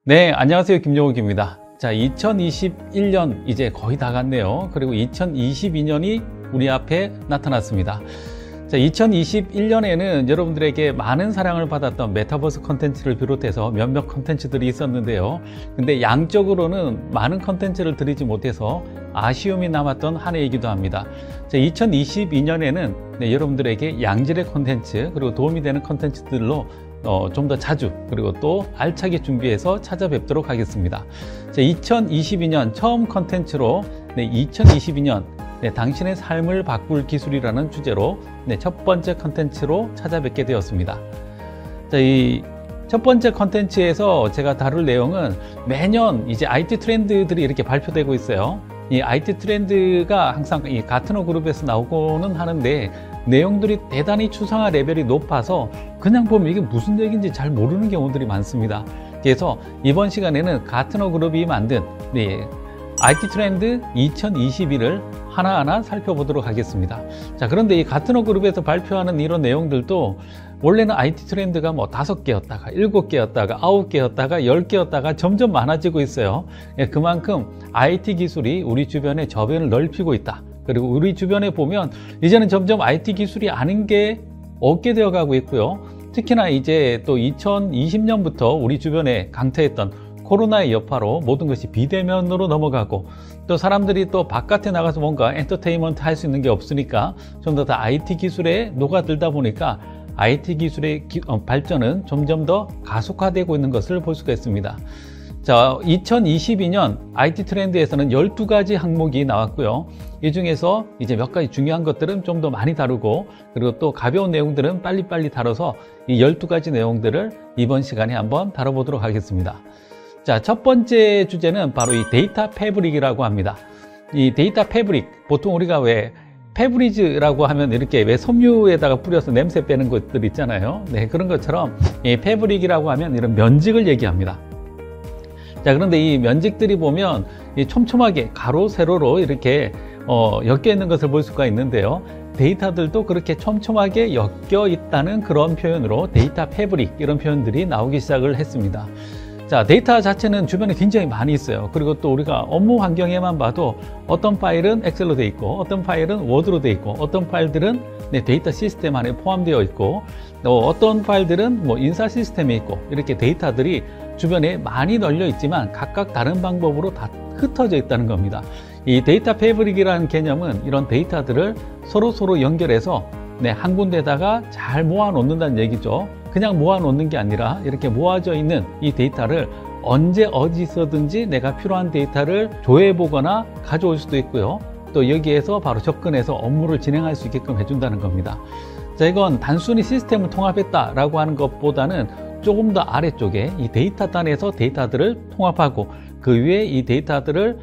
네, 안녕하세요. 김종욱입니다. 자, 2021년 이제 거의 다 갔네요. 그리고 2022년이 우리 앞에 나타났습니다. 자, 2021년에는 여러분들에게 많은 사랑을 받았던 메타버스 컨텐츠를 비롯해서 몇몇 컨텐츠들이 있었는데요. 근데 양적으로는 많은 컨텐츠를 드리지 못해서 아쉬움이 남았던 한 해이기도 합니다. 자, 2022년에는 여러분들에게 양질의 컨텐츠 그리고 도움이 되는 컨텐츠들로 좀 더 자주 그리고 또 알차게 준비해서 찾아뵙도록 하겠습니다. 자, 2022년 처음 컨텐츠로 2022년 당신의 삶을 바꿀 기술이라는 주제로 첫 번째 컨텐츠로 찾아뵙게 되었습니다. 자, 이 첫 번째 컨텐츠에서 제가 다룰 내용은 매년 이제 IT 트렌드들이 이렇게 발표되고 있어요. 이 IT 트렌드가 항상 이 가트너 그룹에서 나오고는 하는데 내용들이 대단히 추상화 레벨이 높아서 그냥 보면 이게 무슨 얘기인지 잘 모르는 경우들이 많습니다. 그래서 이번 시간에는 가트너 그룹이 만든 IT 트렌드 2022를 하나하나 살펴보도록 하겠습니다. 자, 그런데 이 가트너 그룹에서 발표하는 이런 내용들도 원래는 IT 트렌드가 뭐 5개였다가 7개였다가 9개였다가 10개였다가 점점 많아지고 있어요. 그만큼 IT 기술이 우리 주변의 저변을 넓히고 있다. 그리고 우리 주변에 보면 이제는 점점 IT 기술이 아닌 게 없게 되어 가고 있고요. 특히나 이제 또 2020년부터 우리 주변에 강타했던 코로나의 여파로 모든 것이 비대면으로 넘어가고 또 사람들이 또 바깥에 나가서 뭔가 엔터테인먼트 할 수 있는 게 없으니까 좀 더 IT 기술에 녹아들다 보니까 IT 기술의 발전은 점점 더 가속화되고 있는 것을 볼 수가 있습니다. 자, 2022년 IT 트렌드에서는 12가지 항목이 나왔고요. 이 중에서 이제 몇 가지 중요한 것들은 좀 더 많이 다루고 그리고 또 가벼운 내용들은 빨리빨리 다뤄서 이 12가지 내용들을 이번 시간에 한번 다뤄보도록 하겠습니다. 자, 첫 번째 주제는 바로 이 데이터 패브릭이라고 합니다. 이 데이터 패브릭, 보통 우리가 왜 패브리즈라고 하면 이렇게 왜 섬유에다가 뿌려서 냄새 빼는 것들 있잖아요. 네, 그런 것처럼 이 패브릭이라고 하면 이런 면직을 얘기합니다. 자, 그런데 이 면직들이 보면 이 촘촘하게 가로 세로로 이렇게 엮여 있는 것을 볼 수가 있는데요. 데이터들도 그렇게 촘촘하게 엮여 있다는 그런 표현으로 데이터 패브릭 이런 표현들이 나오기 시작을 했습니다. 자, 데이터 자체는 주변에 굉장히 많이 있어요. 그리고 또 우리가 업무 환경에만 봐도 어떤 파일은 엑셀로 돼 있고 어떤 파일은 워드로 돼 있고 어떤 파일들은 데이터 시스템 안에 포함되어 있고 어떤 파일들은 뭐 인사 시스템에 있고 이렇게 데이터들이 주변에 많이 널려 있지만 각각 다른 방법으로 다 흩어져 있다는 겁니다. 이 데이터 패브릭이라는 개념은 이런 데이터들을 서로 연결해서 한 군데다가 잘 모아 놓는다는 얘기죠. 그냥 모아 놓는 게 아니라 이렇게 모아져 있는 이 데이터를 언제 어디서든지 내가 필요한 데이터를 조회해 보거나 가져올 수도 있고요. 또 여기에서 바로 접근해서 업무를 진행할 수 있게끔 해준다는 겁니다. 자, 이건 단순히 시스템을 통합했다라고 하는 것보다는 조금 더 아래쪽에 이 데이터 단에서 데이터들을 통합하고 그 위에 이 데이터들을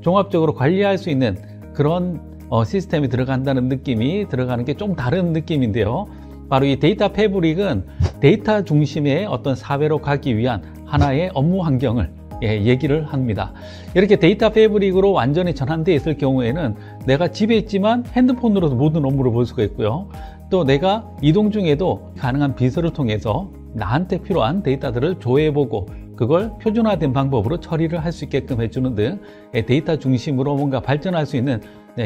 종합적으로 관리할 수 있는 그런 시스템이 들어간다는 느낌이 들어가는 게 좀 다른 느낌인데요. 바로 이 데이터 패브릭은 데이터 중심의 어떤 사회로 가기 위한 하나의 업무 환경을 얘기를 합니다. 이렇게 데이터 패브릭으로 완전히 전환되어 있을 경우에는 내가 집에 있지만 핸드폰으로도 모든 업무를 볼 수가 있고요. 또 내가 이동 중에도 가능한 비서를 통해서 나한테 필요한 데이터들을 조회해보고 그걸 표준화된 방법으로 처리를 할 수 있게끔 해주는 등 데이터 중심으로 뭔가 발전할 수 있는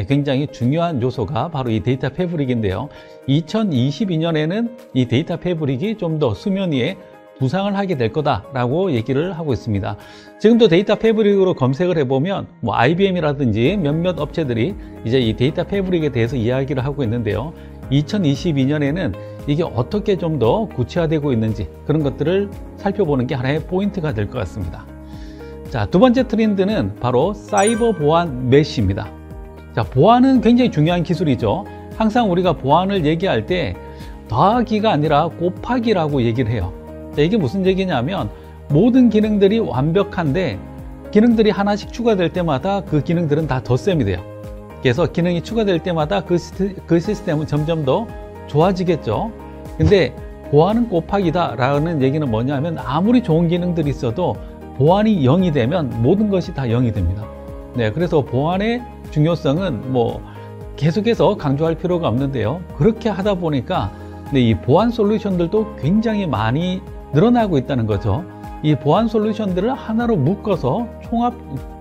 굉장히 중요한 요소가 바로 이 데이터 패브릭인데요. 2022년에는 이 데이터 패브릭이 좀 더 수면 위에 부상을 하게 될 거다라고 얘기를 하고 있습니다. 지금도 데이터 패브릭으로 검색을 해보면 뭐 IBM이라든지 몇몇 업체들이 이제 이 데이터 패브릭에 대해서 이야기를 하고 있는데요. 2022년에는 이게 어떻게 좀 더 구체화되고 있는지 그런 것들을 살펴보는 게 하나의 포인트가 될 것 같습니다. 자, 두 번째 트렌드는 바로 사이버 보안 메쉬입니다. 자, 보안은 굉장히 중요한 기술이죠. 항상 우리가 보안을 얘기할 때 더하기가 아니라 곱하기라고 얘기를 해요. 자, 이게 무슨 얘기냐면 모든 기능들이 완벽한데 기능들이 하나씩 추가될 때마다 그 기능들은 다 덧셈이 돼요. 그래서 기능이 추가될 때마다 그 시스템은 점점 더 좋아지겠죠. 근데 보안은 곱하기다 라는 얘기는 뭐냐면 아무리 좋은 기능들이 있어도 보안이 0이 되면 모든 것이 다 0이 됩니다. 그래서 보안의 중요성은 뭐 계속해서 강조할 필요가 없는데요. 그렇게 하다 보니까 이 보안 솔루션들도 굉장히 많이 늘어나고 있다는 거죠. 이 보안 솔루션들을 하나로 묶어서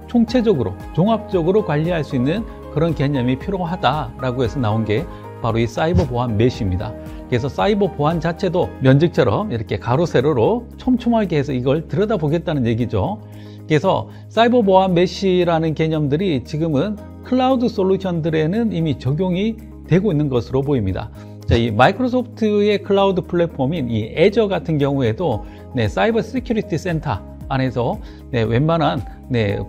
총체적으로 종합적으로 관리할 수 있는 그런 개념이 필요하다라고 해서 나온 게 바로 이 사이버 보안 메쉬입니다. 그래서 사이버 보안 자체도 면직처럼 이렇게 가로 세로로 촘촘하게 해서 이걸 들여다보겠다는 얘기죠. 그래서 사이버 보안 메쉬라는 개념들이 지금은 클라우드 솔루션들에는 이미 적용이 되고 있는 것으로 보입니다. 자, 이 마이크로소프트의 클라우드 플랫폼인 이 애저 같은 경우에도 사이버 시큐리티 센터 안에서 웬만한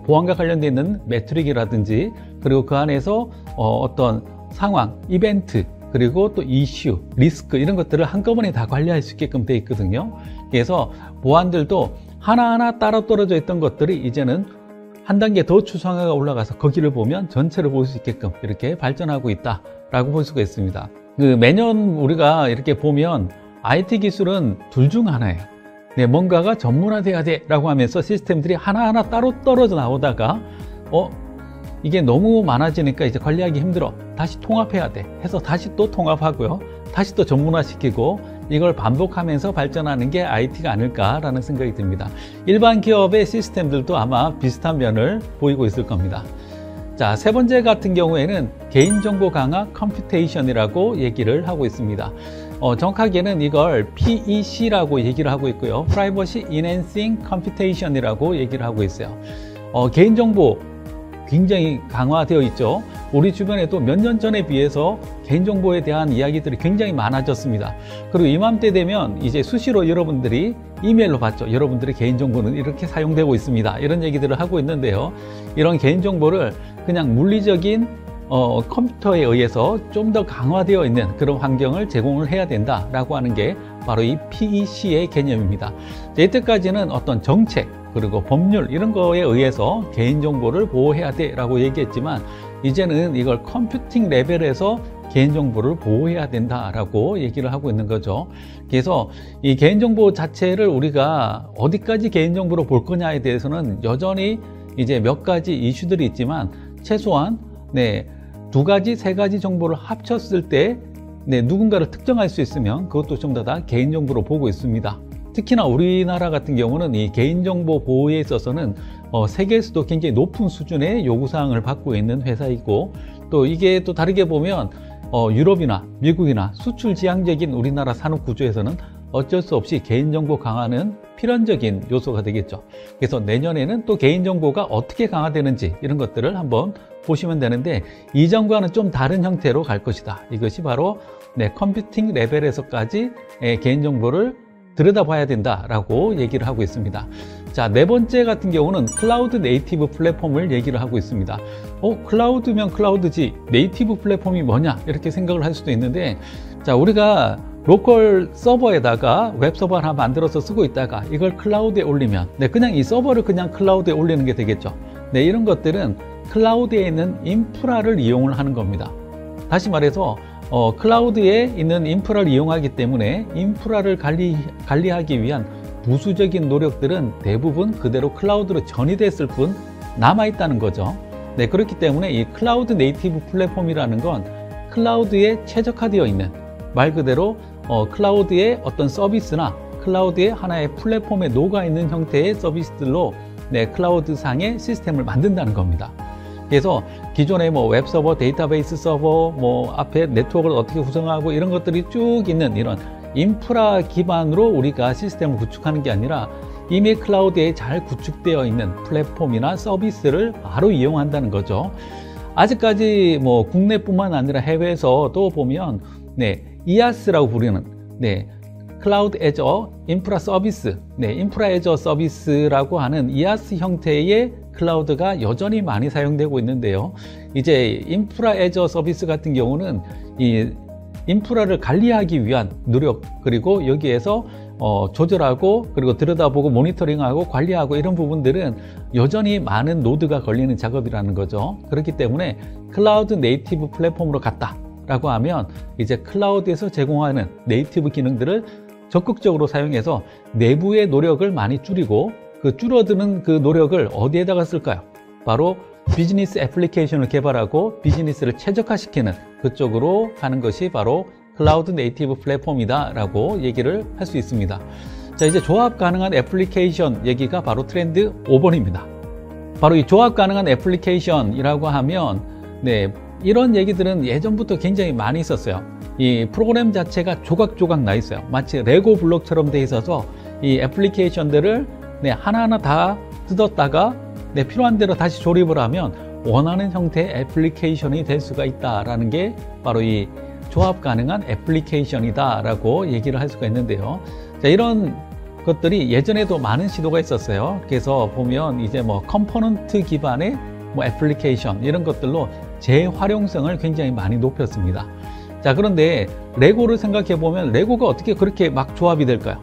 보안과 관련되어 있는 매트릭이라든지 그리고 그 안에서 어떤 상황, 이벤트, 그리고 또 이슈, 리스크 이런 것들을 한꺼번에 다 관리할 수 있게끔 되어 있거든요. 그래서 보안들도 하나하나 따로 떨어져 있던 것들이 이제는 한 단계 더 추상화가 올라가서 거기를 보면 전체를 볼 수 있게끔 이렇게 발전하고 있다라고 볼 수가 있습니다. 매년 우리가 이렇게 보면 IT 기술은 둘 중 하나예요. 뭔가가 전문화돼야 돼 라고 하면서 시스템들이 하나하나 따로 떨어져 나오다가 이게 너무 많아지니까 이제 관리하기 힘들어, 다시 통합해야 돼 해서 다시 또 통합하고요, 다시 또 전문화시키고 이걸 반복하면서 발전하는 게 IT가 아닐까라는 생각이 듭니다. 일반 기업의 시스템들도 아마 비슷한 면을 보이고 있을 겁니다. 자, 세 번째 같은 경우에는 개인정보 강화 컴퓨테이션이라고 얘기를 하고 있습니다. 정확하게는 이걸 PEC라고 얘기를 하고 있고요, Privacy Enhancing Computation이라고 얘기를 하고 있어요. 개인정보 굉장히 강화되어 있죠. 우리 주변에도 몇 년 전에 비해서 개인정보에 대한 이야기들이 굉장히 많아졌습니다. 그리고 이맘때 되면 이제 수시로 여러분들이 이메일로 받죠. 여러분들의 개인정보는 이렇게 사용되고 있습니다, 이런 얘기들을 하고 있는데요, 이런 개인정보를 그냥 물리적인 컴퓨터에 의해서 좀 더 강화되어 있는 그런 환경을 제공을 해야 된다라고 하는 게 바로 이 PEC의 개념입니다. 이때까지는 어떤 정책 그리고 법률 이런 거에 의해서 개인정보를 보호해야 돼 라고 얘기했지만, 이제는 이걸 컴퓨팅 레벨에서 개인정보를 보호해야 된다라고 얘기를 하고 있는 거죠. 그래서 이 개인정보 자체를 우리가 어디까지 개인정보로 볼 거냐에 대해서는 여전히 이제 몇 가지 이슈들이 있지만, 최소한 두 가지, 세 가지 정보를 합쳤을 때 누군가를 특정할 수 있으면 그것도 좀 다 개인정보로 보고 있습니다. 특히나 우리나라 같은 경우는 이 개인정보 보호에 있어서는 세계에서도 굉장히 높은 수준의 요구사항을 받고 있는 회사이고, 또 이게 또 다르게 보면 유럽이나 미국이나 수출 지향적인 우리나라 산업 구조에서는 어쩔 수 없이 개인정보 강화는 필연적인 요소가 되겠죠. 그래서 내년에는 또 개인정보가 어떻게 강화되는지 이런 것들을 한번 보시면 되는데, 이전과는 좀 다른 형태로 갈 것이다. 이것이 바로 컴퓨팅 레벨에서까지 개인정보를 들여다봐야 된다라고 얘기를 하고 있습니다. 자, 네 번째 같은 경우는 클라우드 네이티브 플랫폼을 얘기를 하고 있습니다. 클라우드면 클라우드지 네이티브 플랫폼이 뭐냐 이렇게 생각을 할 수도 있는데, 자, 우리가 로컬 서버에다가 웹 서버 하나 만들어서 쓰고 있다가 이걸 클라우드에 올리면 그냥 이 서버를 그냥 클라우드에 올리는 게 되겠죠. 이런 것들은 클라우드에 있는 인프라를 이용을 하는 겁니다. 다시 말해서 클라우드에 있는 인프라를 이용하기 때문에 인프라를 관리하기 위한 부수적인 노력들은 대부분 그대로 클라우드로 전이됐을 뿐 남아있다는 거죠. 그렇기 때문에 이 클라우드 네이티브 플랫폼이라는 건 클라우드에 최적화되어 있는, 말 그대로 클라우드의 어떤 서비스나 클라우드의 하나의 플랫폼에 녹아있는 형태의 서비스들로 클라우드상의 시스템을 만든다는 겁니다. 그래서 기존의 웹서버, 데이터베이스 서버, 앞에 네트워크를 어떻게 구성하고 이런 것들이 쭉 있는 이런 인프라 기반으로 우리가 시스템을 구축하는 게 아니라 이미 클라우드에 잘 구축되어 있는 플랫폼이나 서비스를 바로 이용한다는 거죠. 아직까지 국내뿐만 아니라 해외에서도 보면 IaaS라고 부르는 클라우드 애저 인프라 서비스, 인프라 애저 서비스라고 하는 IaaS 형태의 클라우드가 여전히 많이 사용되고 있는데요. 이제 인프라 애저 서비스 같은 경우는 이 인프라를 관리하기 위한 노력, 그리고 여기에서 조절하고 그리고 들여다보고 모니터링하고 관리하고 이런 부분들은 여전히 많은 노드가 걸리는 작업이라는 거죠. 그렇기 때문에 클라우드 네이티브 플랫폼으로 갔다 라고 하면 이제 클라우드에서 제공하는 네이티브 기능들을 적극적으로 사용해서 내부의 노력을 많이 줄이고, 그 줄어드는 그 노력을 어디에다가 쓸까요? 바로 비즈니스 애플리케이션을 개발하고 비즈니스를 최적화시키는 그쪽으로 가는 것이 바로 클라우드 네이티브 플랫폼이다 라고 얘기를 할 수 있습니다. 자, 이제 조합 가능한 애플리케이션 얘기가 바로 트렌드 5번입니다. 바로 이 조합 가능한 애플리케이션이라고 하면, 네, 이런 얘기들은 예전부터 굉장히 많이 있었어요. 이 프로그램 자체가 조각조각 나 있어요. 마치 레고 블록처럼 돼 있어서 이 애플리케이션들을 네, 하나하나 다 뜯었다가 네, 필요한 대로 다시 조립을 하면 원하는 형태의 애플리케이션이 될 수가 있다라는 게 바로 이 조합 가능한 애플리케이션이다 라고 얘기를 할 수가 있는데요. 자, 이런 것들이 예전에도 많은 시도가 있었어요. 그래서 보면 이제 뭐 컴포넌트 기반의 뭐 애플리케이션 이런 것들로 재활용성을 굉장히 많이 높였습니다. 자, 그런데 레고를 생각해 보면 레고가 어떻게 그렇게 막 조합이 될까요?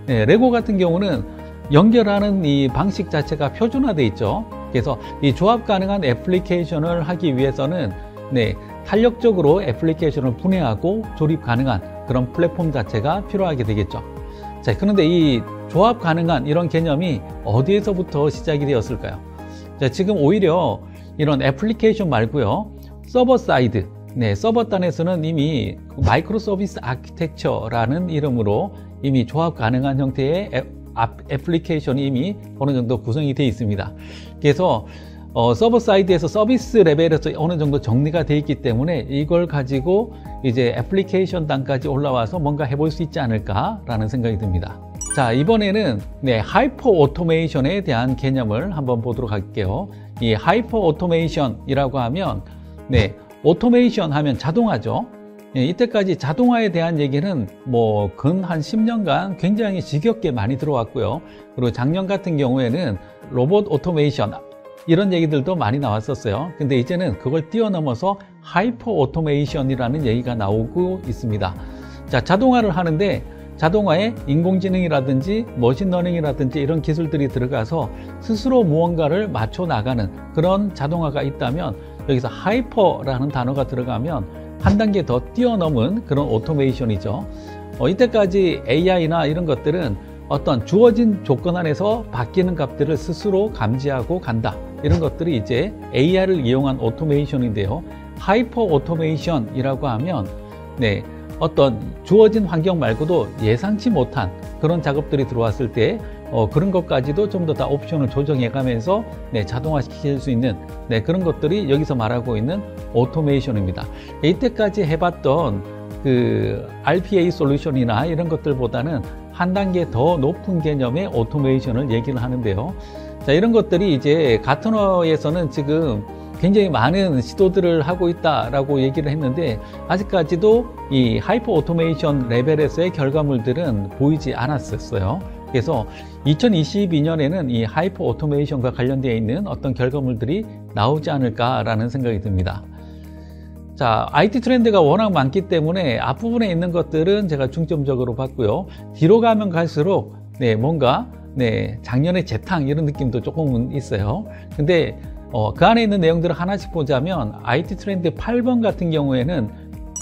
네, 레고 같은 경우는 연결하는 이 방식 자체가 표준화되어 있죠. 그래서 이 조합 가능한 애플리케이션을 하기 위해서는 네, 탄력적으로 애플리케이션을 분해하고 조립 가능한 그런 플랫폼 자체가 필요하게 되겠죠. 자, 그런데 이 조합 가능한 이런 개념이 어디에서부터 시작이 되었을까요? 자, 지금 오히려 이런 애플리케이션 말고요, 서버 사이드, 네, 서버 단에서는 이미 마이크로 서비스 아키텍처라는 이름으로 이미 조합 가능한 형태의 애플리케이션이 이미 어느 정도 구성이 되어 있습니다. 그래서 서버 사이드에서 서비스 레벨에서 어느 정도 정리가 되어 있기 때문에 이걸 가지고 이제 애플리케이션 단까지 올라와서 뭔가 해볼 수 있지 않을까라는 생각이 듭니다. 자, 이번에는 네, 하이퍼 오토메이션에 대한 개념을 한번 보도록 할게요. 이 하이퍼 오토메이션이라고 하면 네, 오토메이션 하면 자동화죠. 예, 이때까지 자동화에 대한 얘기는 뭐 근 한 10년간 굉장히 지겹게 많이 들어왔고요. 그리고 작년 같은 경우에는 로봇 오토메이션 이런 얘기들도 많이 나왔었어요. 근데 이제는 그걸 뛰어넘어서 하이퍼 오토메이션이라는 얘기가 나오고 있습니다. 자, 자동화를 하는데 자동화에 인공지능이라든지 머신러닝이라든지 이런 기술들이 들어가서 스스로 무언가를 맞춰 나가는 그런 자동화가 있다면 여기서 하이퍼라는 단어가 들어가면 한 단계 더 뛰어넘은 그런 오토메이션이죠. 이때까지 AI나 이런 것들은 어떤 주어진 조건 안에서 바뀌는 값들을 스스로 감지하고 간다. 이런 것들이 이제 AI를 이용한 오토메이션인데요. 하이퍼 오토메이션이라고 하면 네, 어떤 주어진 환경 말고도 예상치 못한 그런 작업들이 들어왔을 때 그런 것까지도 좀 더 다 옵션을 조정해 가면서 네, 자동화시킬 수 있는 네, 그런 것들이 여기서 말하고 있는 오토메이션입니다. 이때까지 해봤던 그 RPA 솔루션이나 이런 것들보다는 한 단계 더 높은 개념의 오토메이션을 얘기를 하는데요. 자, 이런 것들이 이제 가트너에서는 지금 굉장히 많은 시도들을 하고 있다라고 얘기를 했는데 아직까지도 이 하이퍼 오토메이션 레벨에서의 결과물들은 보이지 않았었어요. 그래서 2022년에는 이 하이퍼 오토메이션과 관련되어 있는 어떤 결과물들이 나오지 않을까라는 생각이 듭니다. 자, IT 트렌드가 워낙 많기 때문에 앞부분에 있는 것들은 제가 중점적으로 봤고요. 뒤로 가면 갈수록 네, 뭔가 네, 작년의 재탕 이런 느낌도 조금은 있어요. 근데 그 안에 있는 내용들을 하나씩 보자면 IT 트렌드 8번 같은 경우에는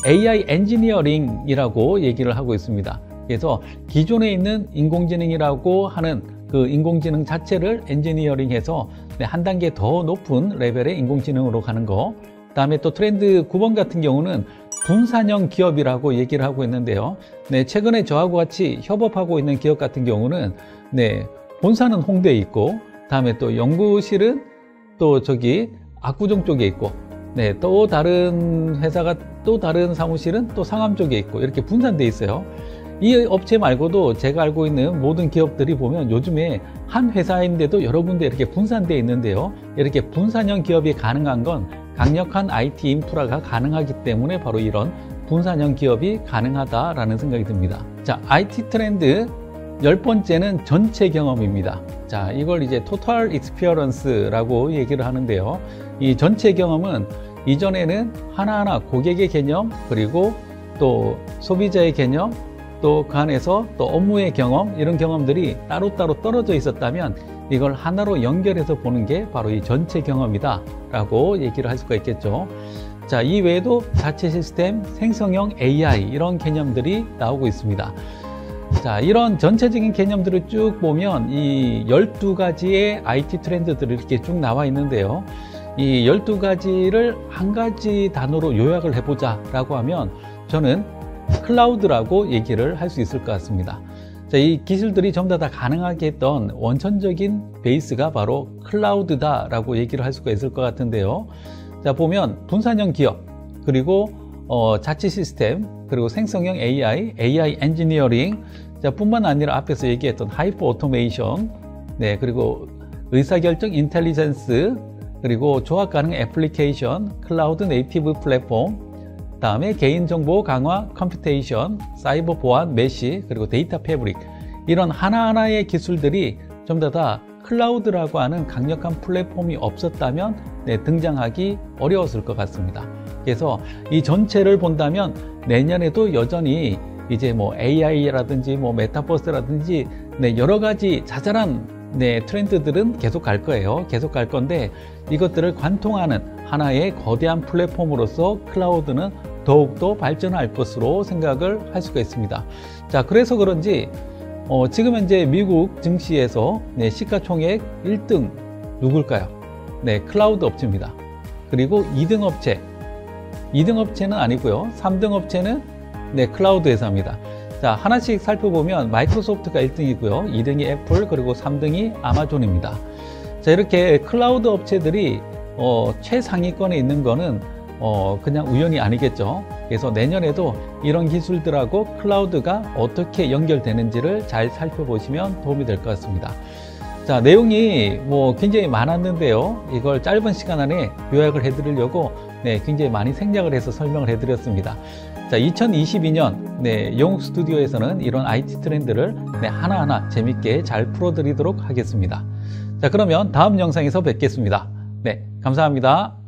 AI 엔지니어링이라고 얘기를 하고 있습니다. 그래서 기존에 있는 인공지능이라고 하는 그 인공지능 자체를 엔지니어링해서 한 단계 더 높은 레벨의 인공지능으로 가는 거. 그다음에 또 트렌드 9번 같은 경우는 분산형 기업이라고 얘기를 하고 있는데요. 네, 최근에 저하고 같이 협업하고 있는 기업 같은 경우는 네, 본사는 홍대에 있고, 다음에 또 연구실은 또 저기 압구정 쪽에 있고, 네, 또 다른 회사가 또 다른 사무실은 또 상암 쪽에 있고 이렇게 분산돼 있어요. 이 업체 말고도 제가 알고 있는 모든 기업들이 보면 요즘에 한 회사인데도 여러 군데 이렇게 분산되어 있는데요. 이렇게 분산형 기업이 가능한 건 강력한 IT 인프라가 가능하기 때문에 바로 이런 분산형 기업이 가능하다라는 생각이 듭니다. 자, IT 트렌드 10번째는 전체 경험입니다. 자, 이걸 이제 토탈 익스피어런스라고 얘기를 하는데요. 이 전체 경험은 이전에는 하나하나 고객의 개념, 그리고 또 소비자의 개념, 또 그 안에서 또 업무의 경험, 이런 경험들이 따로따로 떨어져 있었다면 이걸 하나로 연결해서 보는 게 바로 이 전체 경험이다 라고 얘기를 할 수가 있겠죠. 자, 이 외에도 자체 시스템, 생성형 AI 이런 개념들이 나오고 있습니다. 자, 이런 전체적인 개념들을 쭉 보면 이 12가지의 IT 트렌드들이 이렇게 쭉 나와 있는데요. 이 12가지를 한 가지 단어로 요약을 해보자 라고 하면 저는 클라우드라고 얘기를 할 수 있을 것 같습니다. 자, 이 기술들이 전부 다 가능하게 했던 원천적인 베이스가 바로 클라우드다라고 얘기를 할 수가 있을 것 같은데요. 자, 보면 분산형 기업, 그리고 자치 시스템, 그리고 생성형 AI, AI 엔지니어링, 자, 뿐만 아니라 앞에서 얘기했던 하이퍼 오토메이션, 네, 그리고 의사결정 인텔리전스, 그리고 조합 가능 애플리케이션, 클라우드 네이티브 플랫폼, 다음에 개인정보 강화 컴퓨테이션, 사이버 보안 메시, 그리고 데이터 패브릭, 이런 하나하나의 기술들이 전부 다 클라우드라고 하는 강력한 플랫폼이 없었다면 등장하기 어려웠을 것 같습니다. 그래서 이 전체를 본다면 내년에도 여전히 이제 뭐 AI라든지 뭐 메타버스라든지 여러 가지 자잘한 트렌드들은 계속 갈 거예요. 계속 갈 건데 이것들을 관통하는 하나의 거대한 플랫폼으로서 클라우드는 더욱더 발전할 것으로 생각을 할 수가 있습니다. 자, 그래서 그런지 지금 현재 미국 증시에서 시가총액 1등 누굴까요? 클라우드 업체입니다. 그리고 2등 업체는 아니고요. 3등 업체는 클라우드 회사입니다. 자, 하나씩 살펴보면 마이크로소프트가 1등이고요. 2등이 애플, 그리고 3등이 아마존입니다. 자, 이렇게 클라우드 업체들이 최상위권에 있는 거는 그냥 우연이 아니겠죠. 그래서 내년에도 이런 기술들하고 클라우드가 어떻게 연결되는지를 잘 살펴보시면 도움이 될 것 같습니다. 자, 내용이 굉장히 많았는데요. 이걸 짧은 시간 안에 요약을 해드리려고 굉장히 많이 생략을 해서 설명을 해드렸습니다. 자, 2022년 영욱 스튜디오에서는 이런 IT 트렌드를 하나하나 재밌게 잘 풀어드리도록 하겠습니다. 자, 그러면 다음 영상에서 뵙겠습니다. 감사합니다.